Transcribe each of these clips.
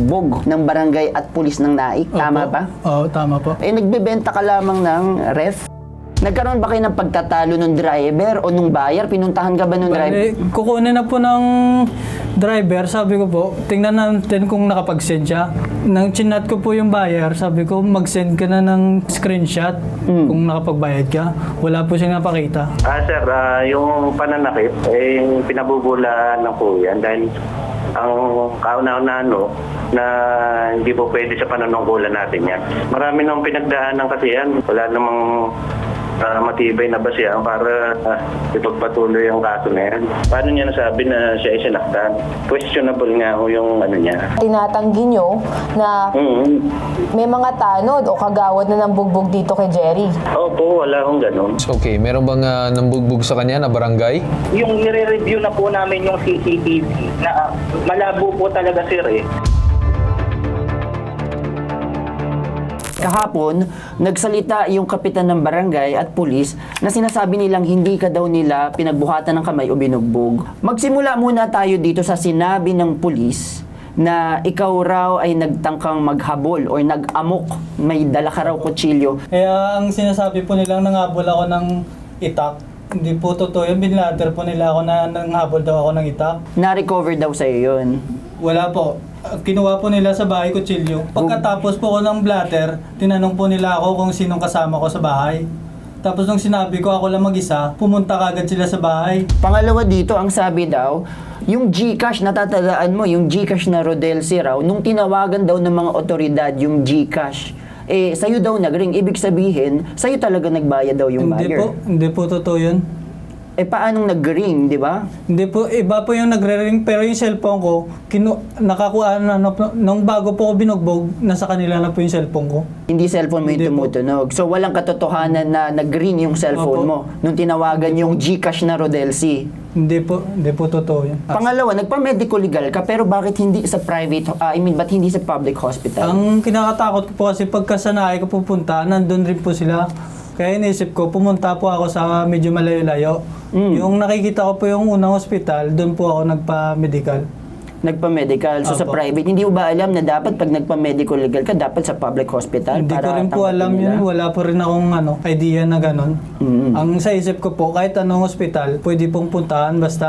binugbog ng barangay at pulis ng Naik. Tama Opo. ba? Oo, tama po. Eh, nagbebenta ka lamang ng ref. Nagkaroon ba kayo ng pagtatalo ng driver o nung buyer? Pinuntahan ka ba ng driver? Bale, kukunin na po ng driver, sabi ko po, tingnan natin kung nakapag-send siya. Nang chinat ko po yung buyer, sabi ko, mag-send ka na ng screenshot kung nakapagbayad ka. Wala po siyang napakita. Sir, yung pananakit, pinabubulaan na po yan dahil ang kauna-unahan na hindi po pwede sa pananungkulan natin yan. Marami nang pinagdaanan kasi yan. Wala namang matibay na basihan para ipagpatuloy ang kaso na yan. Paano niya nasabi na siya ay sinaktan? Questionable nga yung ano niya. Tinatanggi nyo na may mga tanod o kagawad na ng bugbog dito kay Jerry. Opo, wala akong ganun. Okay, meron bang nambugbog sa kanya na barangay? Yung i-review na po namin yung CCTV na malabo po talaga sir eh. Kahapon, nagsalita yung kapitan ng barangay at pulis na sinasabi nilang hindi ka daw nila pinagbuhatan ng kamay o binugbog. Magsimula muna tayo dito sa sinabi ng pulis na ikaw raw ay nagtangkang maghabol or nag-amok, may dala ka raw kutsilyo. Kaya ang sinasabi po nilang nanghabol ako ng itak, hindi po totoo yun. Binlater po nila ako na nanghabol daw ako ng itak. Na-recover daw sa'yo yun. Wala po. Kinuha po nila sa bahay kutsilyo. Pagkatapos po ko ng blatter, tinanong po nila ako kung sinong kasama ko sa bahay. Tapos nung sinabi ko ako lang mag-isa, pumunta kagad sila sa bahay. Pangalawa dito, ang sabi daw, yung GCash, natatandaan mo, yung GCash na Rodelsi raw, nung tinawagan daw ng mga otoridad yung GCash, sa'yo daw nagring. Ibig sabihin, sa'yo talaga nagbayad daw yung buyer. Hindi po totoo yun. Paanong nag-ring, di ba? Hindi po, iba po yung nagre-ring, pero yung cellphone ko, nakakuha na, nung bago po ko binugbog, nasa kanila na po yung cellphone ko. Hindi cellphone mo yung Hindi po. tumutunog. So, walang katotohanan na nag-ring yung cellphone Opo. mo nung tinawagan yung GCash na Rodelsi. Hindi po totoo yun. Pangalawa, nagpa-medical legal ka, pero bakit hindi sa private, ba't hindi sa public hospital? Ang kinakatakot ko po kasi pagkasanay ko pupunta, nandun rin po sila. Kaya inisip ko, pumunta po ako sa medyo malayo-layo. Yung nakikita ko po yung unang hospital, doon po ako nagpa-medical. Nagpa-medical. So, sa Opo. private, hindi mo ba alam na dapat pag nagpa-medical legal ka, dapat sa public hospital? Hindi ko para rin po tanggapin alam nila? yun. Wala po rin akong idea na gano'n. Ang sa isip ko po, kahit anong hospital, pwede pong puntahan basta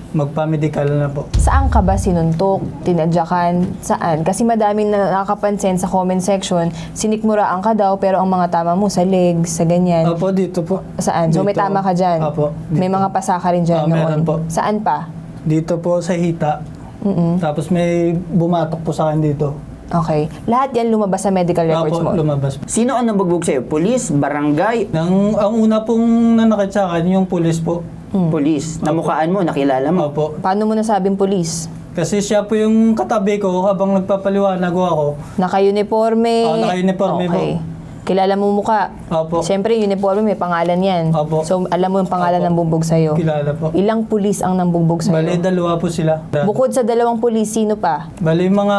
magpa-medical na po. Saan ka ba sinuntok? Tinadyakan? Saan? Kasi madaming nakakapansin sa comment section, sinikmuraan ka daw pero ang mga tama mo sa legs, sa ganyan. Opo, dito po. Saan? So may Dito. tama ka dyan? Opo. Dito. May mga pasaka rin dyan Meron noon? po. Saan pa? Dito po sa hita. Tapos may bumatok po sa akin dito. Okay. Lahat yan lumabas sa medical records Opo, mo? lumabas po. Sino ang nabugbog sa'yo? Police? Barangay? Ang una pong nanakit sa akin, yung pulis po. Police? Namukhaan mo? Nakilala mo? Opo. Paano mo nasabing pulis? Kasi siya po yung katabi ko habang nagpapaliwanag ako. Naka-uniforme? Naka-uniforme po. Okay. Kilala mo mukha? Opo. Siyempre, uniforme may pangalan yan. Opo. So, alam mo yung pangalan Opo. ng bumbog sa'yo? Kilala po. Ilang pulis ang nambugbog sa'yo? Bali, dalawa po sila. Bukod sa dalawang pulis, sino pa? Bali, mga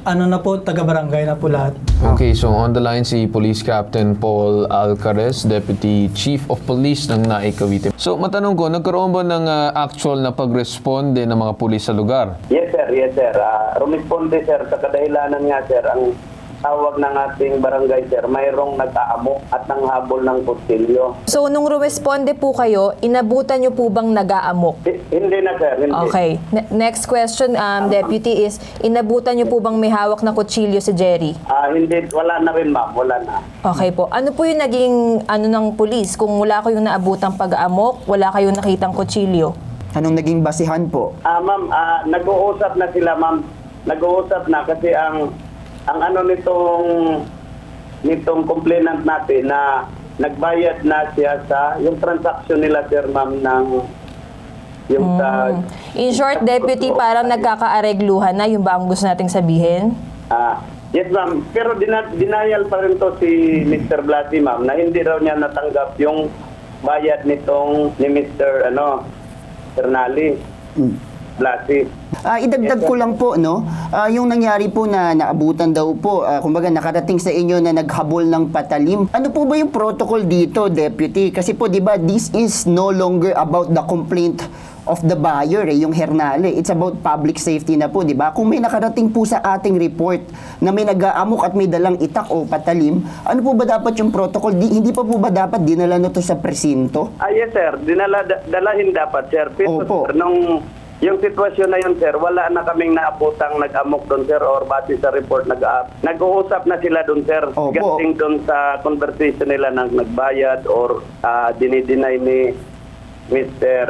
na po, taga-barangay na po lahat. Okay, so on the line si Police Captain Paul Alcares, Deputy Chief of Police ng Naik, Cavite. So matanong ko, nagkaroon ba ng actual na pag-responde ng mga pulis sa lugar? Yes sir, yes sir. Rumisponde sir sa kadahilanan nga sir ang tawag ng ating barangay sir, mayroong nag-aamok at nanghabol ng kutsilyo. So, nung responde po kayo, inabutan nyo po bang nag-aamok? Hindi na sir, hindi. Okay. Next question, Deputy, is inabutan nyo po bang may hawak na kutsilyo si Jerry? Hindi, wala na rin ma'am, wala na. Okay po. Ano po yung naging ng pulis? Kung wala kayong naabutang pag-aamok, wala kayong nakitang kutsilyo? Anong naging basihan po? Ma'am, nag-uusap na sila ma'am. Nag-uusap na kasi ang ano nitong complainant natin na nagbayad na siya sa yung transaction nila sir ma'am ng yung sa In short, Deputy, parang nagkakaaregluhan na, yung ba ang gusto nating sabihin? yes ma'am, pero denial pa rin to si Mr. Blasi ma'am na hindi raw niya natanggap yung bayad ni Mr. Ternali Blasi. Idagdag ko lang po, no? Yung nangyari po na naabutan daw po, kumbaga nakarating sa inyo na naghabol ng patalim. Ano po ba yung protocol dito, Deputy? Kasi po, di ba, this is no longer about the complaint of the buyer, yung hernale. It's about public safety na po, di ba? Kung may nakarating po sa ating report na may nag-aamok at may dalang itak o patalim, ano po ba dapat yung protocol? Hindi pa po ba dapat dinala na to sa presinto? Yes, sir. Dalahin dapat, sir. Pero, Opo. sir, yung sitwasyon na yun, sir, wala na kaming naabutang nag-amok doon, sir, or base sa report, nag-uusap na sila doon, sir. Opo. Galing doon sa conversation nila ng nagbayad or dinideny ni Mr.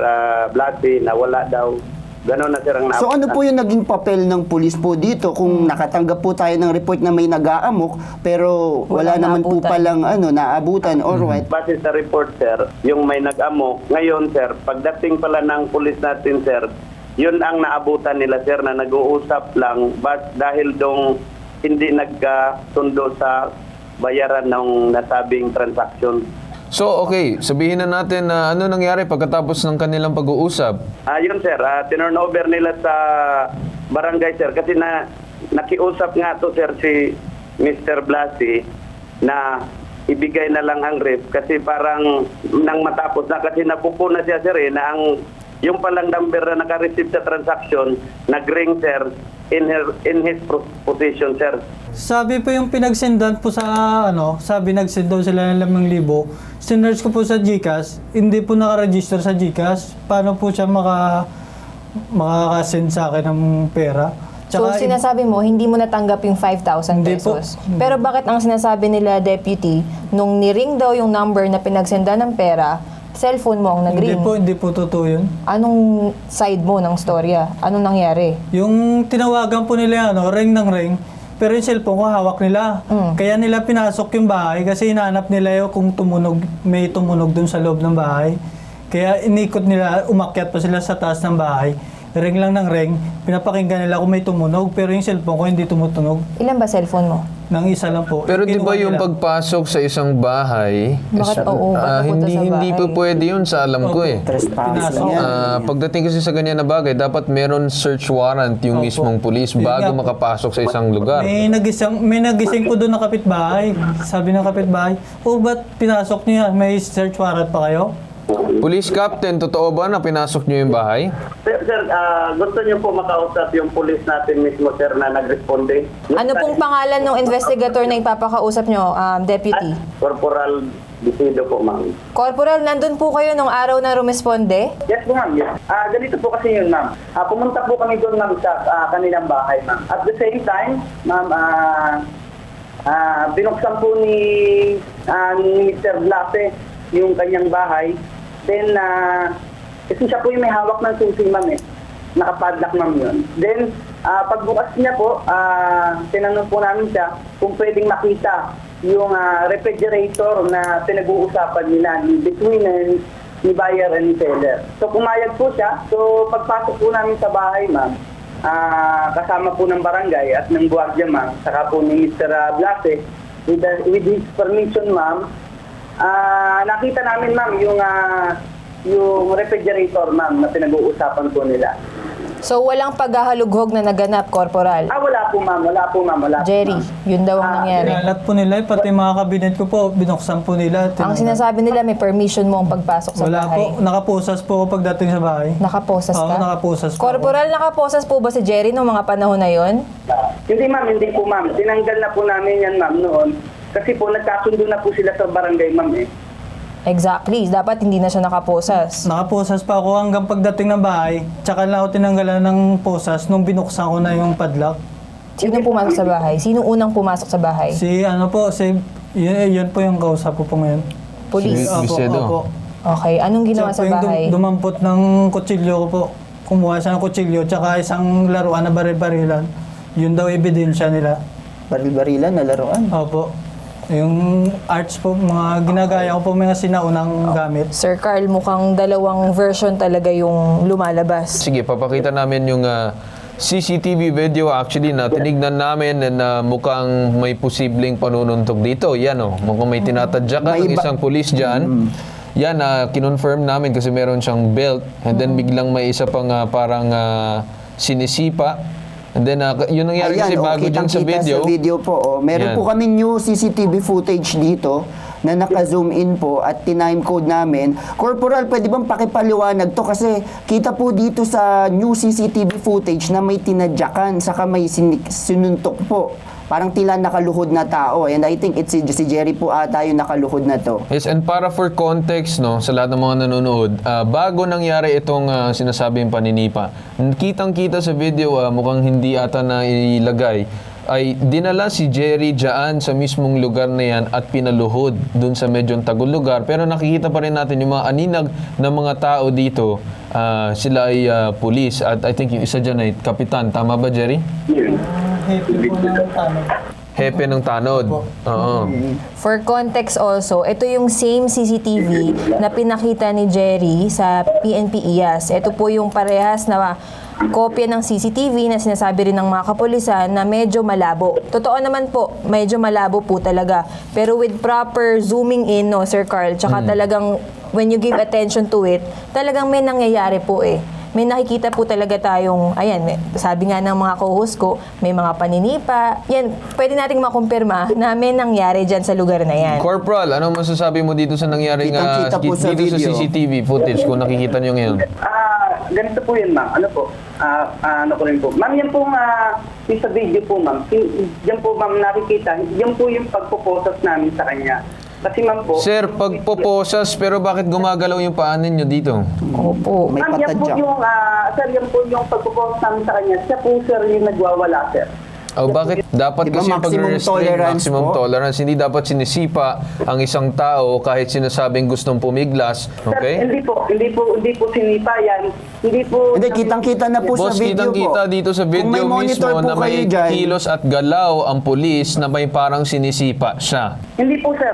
Blasey na wala daw. Ganon na, sir, ang So ano po yung naging papel ng pulis po dito kung nakatanggap po tayo ng report na may nag-aamok pero wala Walang naman po naabutan. palang naabutan or what? Base sa report, sir, yung may nag-amok. Ngayon, sir, pagdating pala ng pulis natin, sir, yun ang naabutan nila, sir, na nag-uusap lang dahil dong hindi nagkasundo sa bayaran ng nasabing transaction. So, okay, sabihin na natin na ano nangyari pagkatapos ng kanilang pag-uusap. Yun, sir, turn over nila sa barangay, sir, kasi nakiusap nga to, sir, si Mr. Blasey na ibigay na lang ang ref kasi parang nang matapos na kasi napupo na siya, sir, na yung palang number na naka-receive sa transaction, nag-ring, sir, in his position, sir. Sabi po yung pinagsendan po sa sabi nagsend daw sila ng 5,000. Sinerge ko po sa GCash, hindi po naka-register sa GCash. Paano po siya makaka-send sa akin ng pera? So, sinasabi mo, hindi mo natanggap yung 5,000 Hindi po. pesos. Pero bakit ang sinasabi nila, Deputy, nung niring daw yung number na pinagsenda ng pera, cellphone mo ang nag-ring? Hindi po totoo yun. Anong side mo ng storya? Anong nangyari? Yung tinawagan po nila ring ng ring, pero yung cellphone ko hawak nila. Kaya nila pinasok yung bahay kasi hinahanap nila yung kung may tumunog dun sa loob ng bahay. Kaya inikot nila, umakyat pa sila sa taas ng bahay. Ring lang ng ring, pinapakinggan nila kung may tumunog, pero yung cellphone ko hindi tumutunog. Ilan ba cellphone mo? Nang isa lang po. Pero di ba Kinuha yung nila. pagpasok sa isang bahay, Bakit? Oo, ba't napunta hindi sa hindi bahay? pa pwede yun sa alam ko eh. Trespass lang yan. Pagdating kasi sa ganyan na bagay, dapat meron search warrant yung mismong pulis Yun bago nga po. makapasok sa isang lugar. May nagising po doon na kapitbahay. Sabi ng kapitbahay, ba't pinasok niyo yan? May search warrant pa kayo? Police Captain, totoo ba na pinasok niyo yung bahay? Sir, gusto niyo po makausap yung pulis natin mismo, sir, na nag-responde? Ano pong pangalan ng investigator na ipapakausap nyo, Deputy? Corporal Bisido po, ma'am. Corporal, nandun po kayo nung araw na rumisponde? Yes po, ma'am. Yes. Ganito po kasi yun, ma'am. Pumunta po kami doon, ma'am, sa kanilang bahay, ma'am. At the same time, ma'am, binuksan po ni Mr. Blasey yung kanyang bahay. Then, kasi siya po yung may hawak ng susi, ma'am, nakapadlock, ma'am, yun. Then, pagbukas niya po, tinanong po namin siya kung pwedeng makita yung refrigerator na pinag-uusapan nila between ni buyer and seller. So, pumayag po siya. So, pagpasok po namin sa bahay, ma'am, kasama po ng barangay at ng guardia, ma'am, saka po ni Mr. Blasey, with his permission, ma'am, nakita namin, ma'am, yung refrigerator, ma'am, na pinag-uusapan po nila. So, walang paghahalughog na naganap, Corporal? Wala po, ma'am. Wala po, ma'am. Wala po, Jerry, ma'am. yun daw ang nangyari. Kinalat po nila, pati mga kabinet ko po, binuksan po nila. Ang sinasabi nila, may permission mo ang pagpasok sa Wala bahay. po, nakaposas po ako pagdating sa bahay. Nakaposas Oo, ka? nakaposas po Corporal, nakaposas po ba si Jerry noong mga panahon na yon? Hindi, ma'am. Hindi po, ma'am. Tinanggal na po namin yan, ma'am, noon. Kasi po, nagkasundo na po sila sa barangay, ma'am, Exactly. Dapat hindi na siya nakaposas. Nakaposas pa ako hanggang pagdating ng bahay, tsaka lang ako tinanggalan ng posas nung binuksan ko na yung padlock. Sino pumasok sa bahay? Sino unang pumasok sa bahay? Yun po yung kausap ko po ngayon. Police. Si Bisedo. Opo. Okay. Anong ginawa Siya sa po yung bahay? dumampot ng kutsilyo ko po. Kumuha siya ng kutsilyo, tsaka isang laruan na baril-barilan. Yun daw ebidensya nila. Baril-barilan na laruan. Opo. Yung arts po, mga ginagaya ko po mga sinaunang gamit. Sir Carl, mukhang dalawang version talaga yung lumalabas. Sige, papakita namin yung CCTV video actually na tinignan namin na mukhang may posibleng panununtog dito. Yan mukhang may tinatadyakan ng isang police dyan. Yan, kinonfirm namin kasi meron siyang belt and then biglang may isa pang parang sinisipa. And then, yun nangyari kasi bago dyan sa kitang-kita video. sa video po. Meron Yan. po kami new CCTV footage dito na naka-zoom in po at time code namin. Corporal, pwede bang pakipaliwanag to? Kasi kita po dito sa new CCTV footage na may tinadyakan, saka may sinuntok po. Parang tila nakaluhod na tao. And I think it's si Jerry po ata yung nakaluhod na to. Yes, and para for context, no, sa lahat ng mga nanonood, bago nangyari itong sinasabing paninipa, kitang-kita sa video, mukhang hindi ata na ilagay, ay dinala si Jerry dyan sa mismong lugar na yan at pinaluhod dun sa medyo tagol lugar. Pero nakikita pa rin natin yung mga aninag na mga tao dito, sila ay pulis. At I think yung isa dyan ay kapitan. Tama ba, Jerry? Hepe ng tanod. Oo. For context also, ito yung same CCTV na pinakita ni Jerry sa PNP IAS. Ito po yung parehas na kopya ng CCTV na sinasabi rin ng mga kapulisan na medyo malabo. Totoo naman po, medyo malabo po talaga. Pero with proper zooming in, no, Sir Carl, tsaka talagang when you give attention to it, talagang may nangyayari po eh. May nakikita po talaga tayong, ayan, sabi nga ng mga co-host ko, may mga paninipa. Yan, pwede nating makumpirma na may nangyari dyan sa lugar na yan. Corporal, anong masasabi mo dito sa nangyaring Kitang-kita po sa dito sa video. CCTV footage kung nakikita niyo ngayon? Ganito po yun, ma'am. Ano po? Ano ko rin po. Ma'am, yan po yung sa video po, ma'am. Yan po, ma'am, nakikita. Yan po yung pagpuposas namin sa kanya. Kasi, ma'am po... Sir, pagpoposas, pero bakit gumagalaw yung paa ninyo dito? Opo. May Ma'am, yan po patadyak. yung, sir, yan po yung pagpuposas namin sa kanya. Siya po, sir, yung nagwawala, sir. O bakit dapat Diba kasi maximum pag-restrain, tolerance maximum po? tolerance, hindi dapat sinisipa ang isang tao kahit sinasabing gustong pumiglas, Sir, okay? hindi po sinipa yan. Hindi po... Hindi, kitang-kita na po Boss, sa video po. kitang-kita dito sa Kung video may monitor mismo po na may kayo dyan, kilos at galaw ang pulis na may parang sinisipa siya. Hindi po, sir.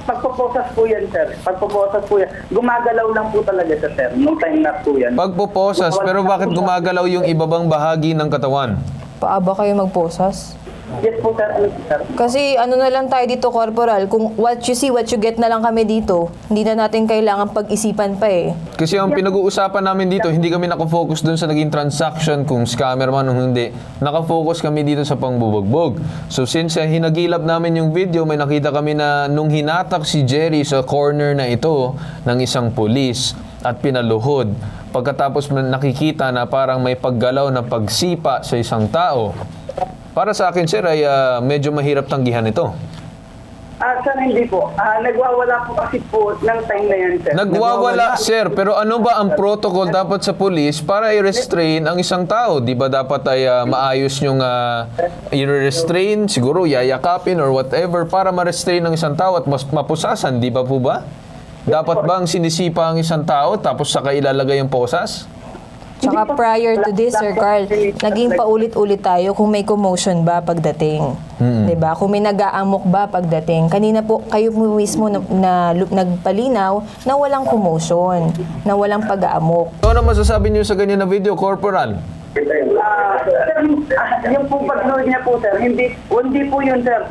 Pagpuposas po yan, sir. Pagpuposas po yan. Gumagalaw lang po talaga siya, sir. Nung time na po yan. Pagpoposas, pero bakit gumagalaw yung ibabang bahagi ng katawan? Paaba kayo magposas? Yes po, sir. Ano po, sir? Kasi ano na lang tayo dito, Corporal, kung what you see, what you get na lang kami dito, hindi na natin kailangan pag-isipan pa eh. Kasi ang pinag-uusapan namin dito, hindi kami nakafocus dun sa naging transaction, kung scammer man o hindi. Nakafocus kami dito sa pangbubugbog. So since hinagilap namin yung video, may nakita kami na nung hinatak si Jerry sa corner na ito ng isang pulis at pinaluhod, pagkatapos nakikita na parang may paggalaw na pagsipa sa isang tao. Para sa akin, sir, ay medyo mahirap tanggihan ito. Sir, hindi po. Nagwawala po kasi po ng time na yan, sir. Nagwawala, sir, pero ano ba ang protocol dapat sa police para i-restrain ang isang tao? Di ba dapat ay maayos yung i-restrain, siguro yayakapin or whatever para ma-restrain ang isang tao at mas mapusasan, di ba po ba? Dapat bang sinisipa ang isang tao tapos saka ilalagay yung posas? Tsaka prior to this, Sir Carl, naging paulit-ulit tayo kung may commotion ba pagdating. 'Di ba? Kung may nag-aamok ba pagdating. Kanina po kayo po mismo na nagpalinaw na walang commotion, na walang pag-aamok. Ano masasabi niyo sa ganyan na video, Corporal? Sir, yung po pag-nood niya po, sir, hindi po yun, sir.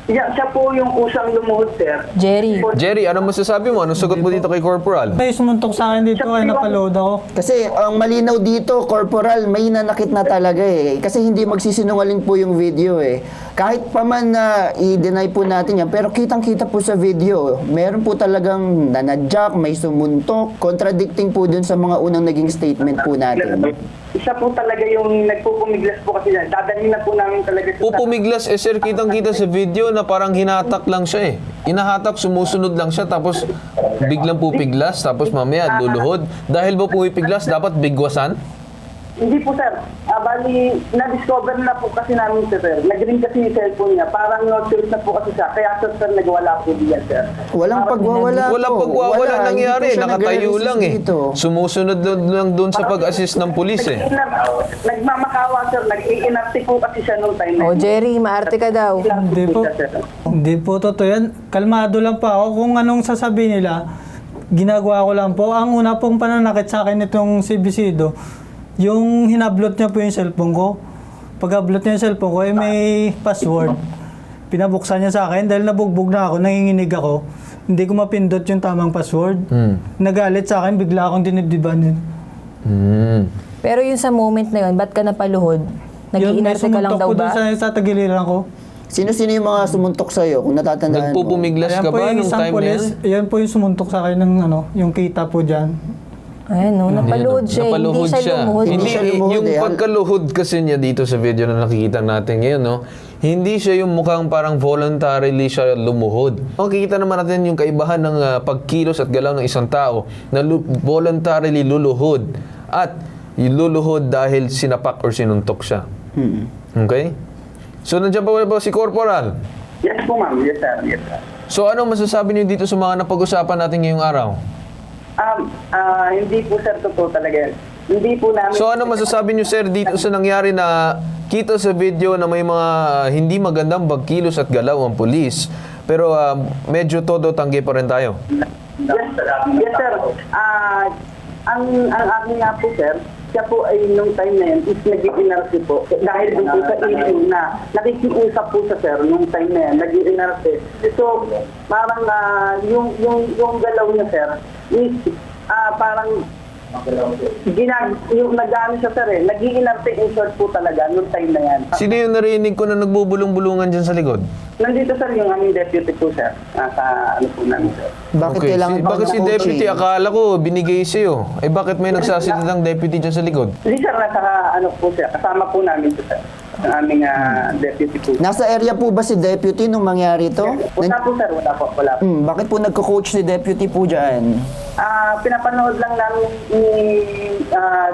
Siya po yung kusang lumuhod, sir. Jerry. Jerry, ano masasabi mo? Anong sagot mo dito kay Corporal? May sumuntok sa akin dito kaya napaload ako. Kasi ang malinaw dito, Corporal, may nanakit na talaga eh. Kasi hindi magsisinungaling po yung video eh. Kahit pa man na i-deny po natin yan, pero kitang-kita po sa video, meron po talagang nanadyak, may sumuntok, contradicting po dun sa mga unang naging statement po natin. Isa po talaga yung nagpupumiglas po kasi yan. Dadalhin na po namin talaga sa... Pupumiglas, sir, kitang-kita sa video na parang hinatak lang siya eh. Hinahatak, sumusunod lang siya, tapos biglang pupiglas, tapos mamaya luluhod. Dahil ba pumipiglas, dapat bigwasan? Hindi po, sir. Bali, na-discover na po kasi namin, sir. Nag-ring kasi yung cellphone niya. Parang no-serious na po kasi siya. Kaya, sir, nagwala po diyan, sir. Walang pagwawala Walang po. pagwawala Wala, nangyari, hindi po siya nakatayo nagre-resist lang eh. dito. Sumusunod lang doon sa pag-assist ng pulis eh. Nagmamakawa, sir. Nag-i-inactive po kasi siya nung time na O Jerry, maarte ka daw. Hindi po. Hindi po totoo yan. Kalmado lang pa ako. Kung anong sasabihin nila, ginagawa ko lang po. Ang una pong pananakit sa akin itong si Bisido, yung hinablot niya po yung cellphone ko. Pag-upload niya yung cellphone ko, may password. Pinabuksan niya sa akin dahil nabugbog na ako, nanginginig ako. Hindi ko mapindot yung tamang password. Nagalit sa akin, bigla akong dinibdiban. Pero yun sa moment na yun, ba't ka napaluhod? Nag-iinarte ka lang daw ba? Yun, may sumuntok po dun sa tagiliran ko. Sino-sino yung mga sumuntok sa'yo kung natatandaan mo? Nagpupumiglas Ayan ka po ba yung nung isang time na yan? pulis, yan po yung sumuntok sa akin ng yung kita po dyan. Ayan, no, napaluhod siya. Hindi siya lumuhod. Hindi, siya lumuhod yung eh. pagkaluhod kasi niya dito sa video na nakikita natin ngayon, no? Hindi siya yung mukhang parang voluntarily siya lumuhod. Makikita naman natin yung kaibahan ng pagkilos at galaw ng isang tao na voluntarily luluhod at luluhod dahil sinapak or sinuntok siya. Okay? So, nandiyan pa ba si Corporal? Yes po, ma'am. Yes, sir. Yes, sir. So, ano masasabi niyo dito sa mga napag-usapan natin ngayong araw? Hindi po, sir, totoo talaga. Hindi po namin... So ano masasabi niyo sir dito sa nangyari na kita sa video na may mga hindi magandang pagkilos at galaw ang pulis pero medyo todo tanggi pa rin tayo? Yes, sir. Ang akin nga po, sir, siya po ay nung time na yan is nag-i-NRC po. Dahil dun po sa issue na nakikiusap po sa sir nung time na yan, nag-i-NRC. So, parang yung galaw niya, sir, is parang yung nag-ano siya, sir, nag-i-NRC in short po talaga nung time na yan. Sino yung narinig ko na nagbubulong-bulungan dyan sa likod? Nandito, sir, yung aming deputy po, sir. Sa ano po namin, sir. Bakit kailangan Bakit si ng coaching? deputy? Akala ko binigay sa'yo. Eh bakit may nagsasalita ng deputy dyan sa likod? Hindi, sir, nasa ano po, sir. Kasama po namin po, sir. Ang aming deputy po. Nasa area po ba si deputy nung mangyari to? Wala po, sir. Wala po. Wala po. Bakit po nagko-coach si deputy po dyan? Pinapanood lang namin ni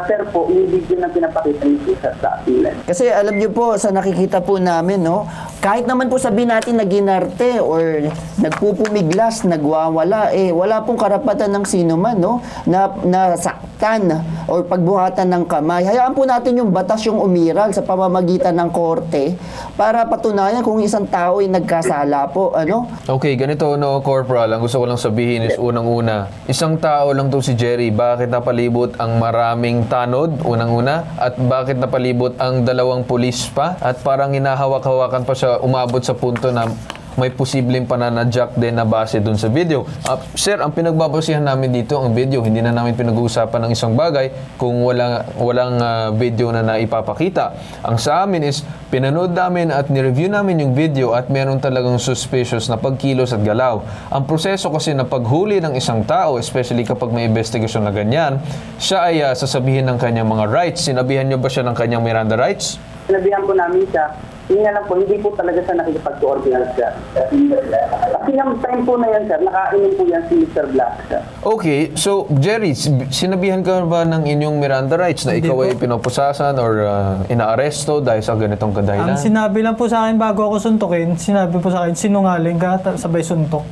sir po yung video na pinapakita ni sir sa atin. Kasi alam niyo po, sa nakikita po namin, no, kahit naman po sabihin natin na ginarte or nagpupumiglas, nagwawala, wala pong karapatan ng sino man, no, na saktan or pagbuhatan ng kamay. Hayaan po natin yung batas yung umiral sa pamamagitan ng korte para patunayan kung isang tao ay nagkasala po, ano? Okay, ganito no, Corporal. Ang gusto ko lang sabihin is unang-una, isang tao lang to si Jerry. Bakit napalibot ang maraming tanod, unang-una? At bakit napalibot ang dalawang pulis pa? At parang hinahawak-hawakan pa siya umabot sa punto na may posibleng pananadyak din na base dun sa video. Sir, ang pinagbabasihan namin dito, ang video, hindi na namin pinag-uusapan ng isang bagay kung walang video na naipapakita. Ang sa amin is, pinanood namin at nireview namin yung video at meron talagang suspicious na pagkilos at galaw. Ang proseso kasi na paghuli ng isang tao, especially kapag may investigasyon na ganyan, siya ay sasabihin ng kanyang mga rights. Sinabihan niyo ba siya ng kanyang Miranda rights? Sinabihan po namin siya, yun nga lang po, hindi po talaga siya nakikipag-coordinate, sir. Kasi yung time po na yan, sir, nakainom po yan si Mr. Black, sir. Okay, so Jerry, sinabihan ka ba ng inyong Miranda rights na Hindi ikaw po. ay pinopusasan or inaaresto dahil sa ganitong kadahilan? Ang sinabi lang po sa akin bago ako suntukin, sinabi po sa akin, sinungaling ka, sabay suntok.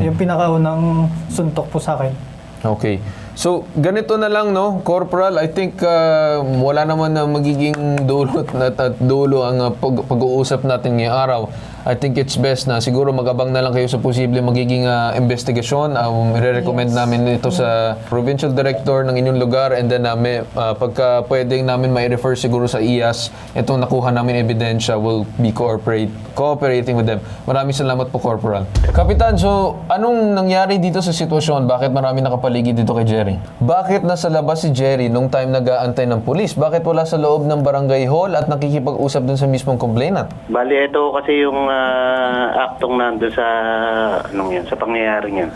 Yung pinakaunang suntok po sa akin. Okay. So, ganito na lang, no, Corporal. I think wala naman na magiging dulot at dulo ang pag-uusap natin ngayong araw. I think it's best na siguro mag-abang na lang kayo sa posible magiging investigasyon. I-recommend namin ito sa Provincial Director ng inyong lugar and then pagka pwedeng namin mai-refer siguro sa IAS, itong nakuha namin ebidensya will be cooperating with them. Maraming salamat po, Corporal. Kapitan, so anong nangyari dito sa sitwasyon? Bakit marami nakapaligid dito kay Jerry? Bakit nasa labas si Jerry nung time nag-aantay ng pulis? Bakit wala sa loob ng barangay hall at nakikipag-usap dun sa mismong complainant? Bali, ito kasi yung aktong nandun sa sa pangyayaring yun.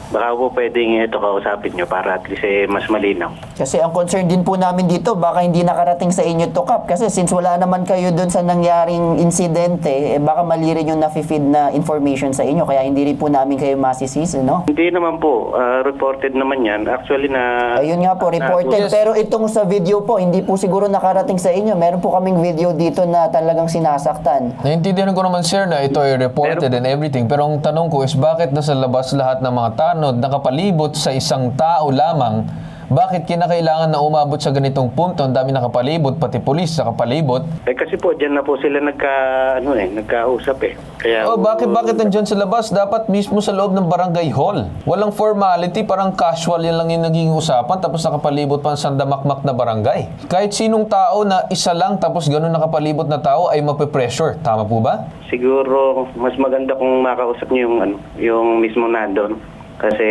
Baka po pwedeng ito kausapin nyo para at least mas malinaw. Kasi ang concern din po namin dito, baka hindi nakarating sa inyo to, Kap. Kasi since wala naman kayo doon sa nangyaring insidente, baka mali rin yung nafe-feed na information sa inyo. Kaya hindi rin po namin kayo masisisi, no? Hindi naman po, reported naman yan. Actually na... Ayun nga po, reported. Yes. Pero itong sa video po, hindi po siguro nakarating sa inyo. Meron po kaming video dito na talagang sinasaktan. Naintindihan ko naman, sir, na ito ay reported and everything. Pero ang tanong ko is, bakit nasa labas lahat ng mga tanod nakapalibot sa isang tao lamang? Bakit kinakailangan na umabot sa ganitong punto? Ang dami nakapalibot, pati pulis nakapalibot. kasi po, dyan na po sila nagkausap eh. Kaya, Bakit nandyan sa labas? Dapat mismo sa loob ng barangay hall. Walang formality, parang casual yan lang yung naging usapan, tapos nakapalibot pa sa sandamakmak na barangay. Kahit sinong tao na isa lang, tapos ganun nakapalibot na tao ay mape-pressure. Tama po ba? siguro, mas maganda kung makausap nyo yung mismo nandun. Kasi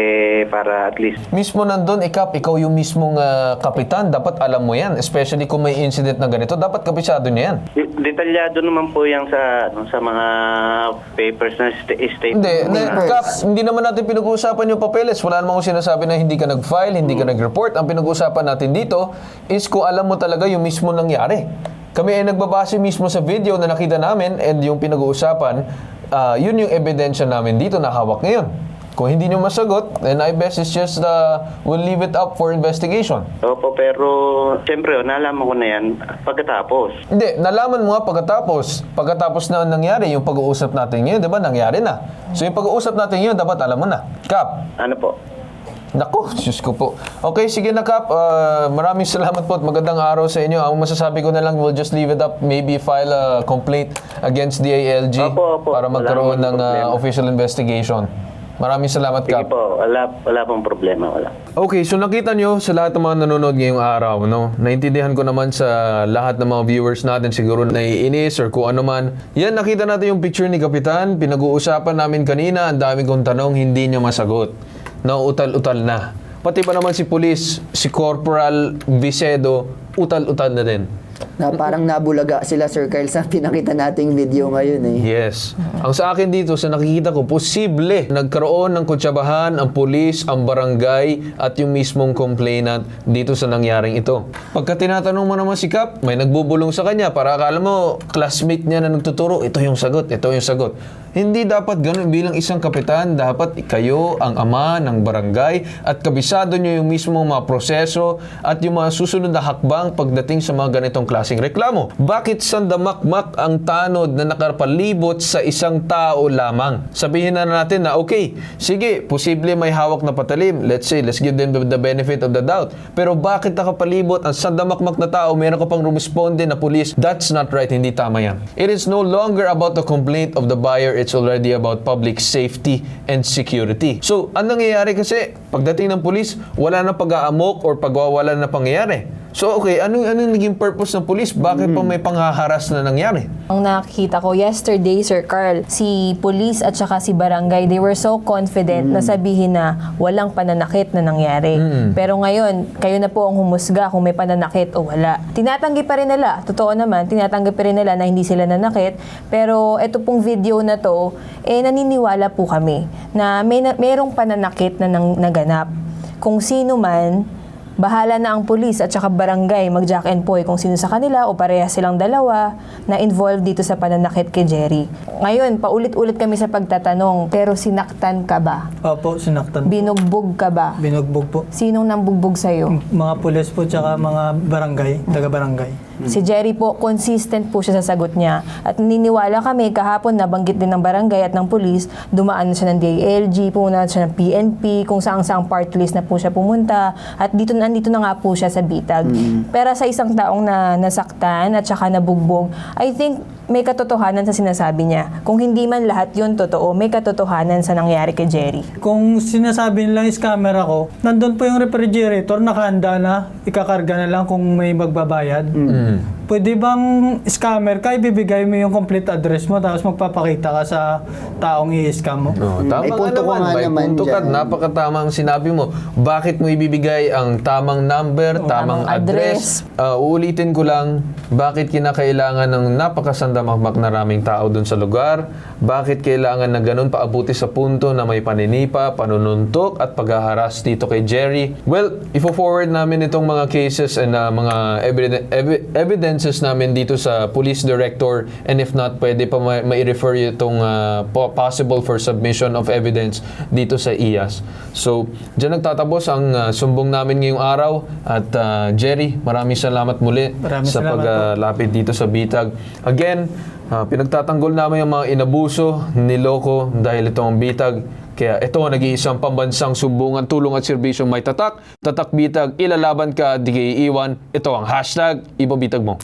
para at least Mismo nandun, ikaw yung mismong kapitan, dapat alam mo yan. Especially kung may incident na ganito, dapat kabisado niya yan. detalyado naman po yan sa mga papers na statement. Hindi naman natin pinag-uusapan yung papeles. Wala namang sinasabi na hindi ka nag-file, hindi ka nag-report. Ang pinag-uusapan natin dito is kung alam mo talaga yung mismo nangyari. Kami ay nagbabase mismo sa video na nakita namin and yung pinag-uusapan, yun yung ebidensya namin dito na hawak ngayon. Kung hindi nyo masagot, then I best is just we'll leave it up for investigation. Opo, pero siyempre, nalaman ko na yan pagkatapos. Hindi, nalaman mo nga pagkatapos na nangyari, yung pag-uusap natin ngayon, di ba, nangyari na. So yung pag-uusap natin ngayon, dapat alam mo na. Kap, Ano po? naku, Diyos ko po. Okay, sige na Kap, maraming salamat po at magandang araw sa inyo. Ang masasabi ko na lang, we'll just leave it up, maybe file a complaint against DILG Opo. para magkaroon Wala ng namang problema. official investigation. Maraming salamat, Sige Kap. po, wala pong problema, wala. Okay, so nakita nyo sa lahat ng mga nanonood ngayong araw, no? Naintindihan ko naman sa lahat ng mga viewers natin siguro naiinis or kung ano man. Yan, nakita natin yung picture ni Kapitan. Pinag-uusapan namin kanina, ang dami kong tanong, hindi niya masagot. Nauutal-utal na. Pati pa naman si Police, si Corporal Vicedo, utal-utal na din. Na parang nabulaga sila, Sir Kyle, sa pinakita nating video ngayon eh. Yes. Ang sa akin dito, sa nakikita ko, posible nagkaroon ng kutsabahan ang pulis, ang barangay, at yung mismong complainant dito sa nangyaring ito. Pagka tinatanong mo naman si Kap, may nagbubulong sa kanya para akala mo, classmate niya na nagtuturo, ito yung sagot, ito yung sagot. Hindi dapat ganun bilang isang kapitan, dapat kayo ang ama ng barangay at kabisado nyo yung mismong mga proseso at yung mga susunod na hakbang pagdating sa mga ganitong klaseng reklamo. Bakit sandamakmak ang tanod na nakapalibot sa isang tao lamang? Sabihin na natin na okay, sige, posible may hawak na patalim. Let's give them the benefit of the doubt. Pero bakit nakapalibot ang sandamakmak na tao, meron ka pang rumisponde na pulis? That's not right, hindi tama yan. It is no longer about the complaint of the buyer, it's already about public safety and security. So, ang nangyayari kasi, pagdating ng pulis, wala na pag-aamok or pagwawalan na pangyayari. So, okay, anong naging purpose ng pulis? Bakit pa may panghaharas na nangyari? Ang nakikita ko yesterday, Sir Carl, si police at saka si barangay, they were so confident na sabihin na walang pananakit na nangyari. Pero ngayon, kayo na po ang humusga kung may pananakit o wala. Tinatanggi pa rin nila, totoo naman, tinatanggi pa rin nila na hindi sila nanakit. Pero ito pong video na to, naniniwala po kami na merong pananakit na naganap. Kung sino man, bahala na ang pulis at saka barangay mag-jack and poy kung sino sa kanila o pareha silang dalawa na involved dito sa pananakit kay Jerry. Ngayon, paulit-ulit kami sa pagtatanong, pero sinaktan ka ba? Opo, sinaktan. Binugbog ka ba? Binugbog po. Sinong nambugbog sa'yo? Mga pulis po tsaka mga barangay, taga-barangay. Si Jerry po, consistent po siya sa sagot niya. At naniniwala kami, kahapon nabanggit din ng barangay at ng pulis, dumaan siya ng DILG, pumunta siya ng PNP, kung saang-saang part list na po siya pumunta. At nandito na nga po siya sa bitag. Pero sa isang taong nasaktan at saka nabugbog, I think may katotohanan sa sinasabi niya. Kung hindi man lahat yun totoo, may katotohanan sa nangyari kay Jerry. Kung sinasabi nilang scammer ako, nandun po yung refrigerator, nakahanda na, ikakarga na lang kung may magbabayad. Pwede bang scammer ka, ibibigay mo yung complete address mo tapos magpapakita ka sa taong i-scam mo? No, tama May punto ko nga may naman punto ka. dyan. Napakatama ang sinabi mo. Bakit mo ibibigay ang tamang number, tamang address? Uulitin ko lang, bakit kinakailangan ng napakasandamakmak na raming tao dun sa lugar? Bakit kailangan na ganun paabuti sa punto na may paninipa, panununtok at paghaharas dito kay Jerry? Well, ifo-forward namin itong mga cases and mga evidences namin dito sa police director, and if not, pwede pa mai-refer itong possible for submission of evidence dito sa IAS. So, dyan nagtatapos ang sumbong namin ngayong araw at Jerry, maraming salamat muli Maraming sa salamat paglapit dito sa Bitag. Again, pinagtatanggol namin yung mga inabuso, niloko dahil ito ang Bitag. Kaya ito, nag-iisang pambansang sumbungan, tulong at serbisyong may tatak. Tatak Bitag, ilalaban ka, di kayo iiwan. Ito ang hashtag, ibabitag mo.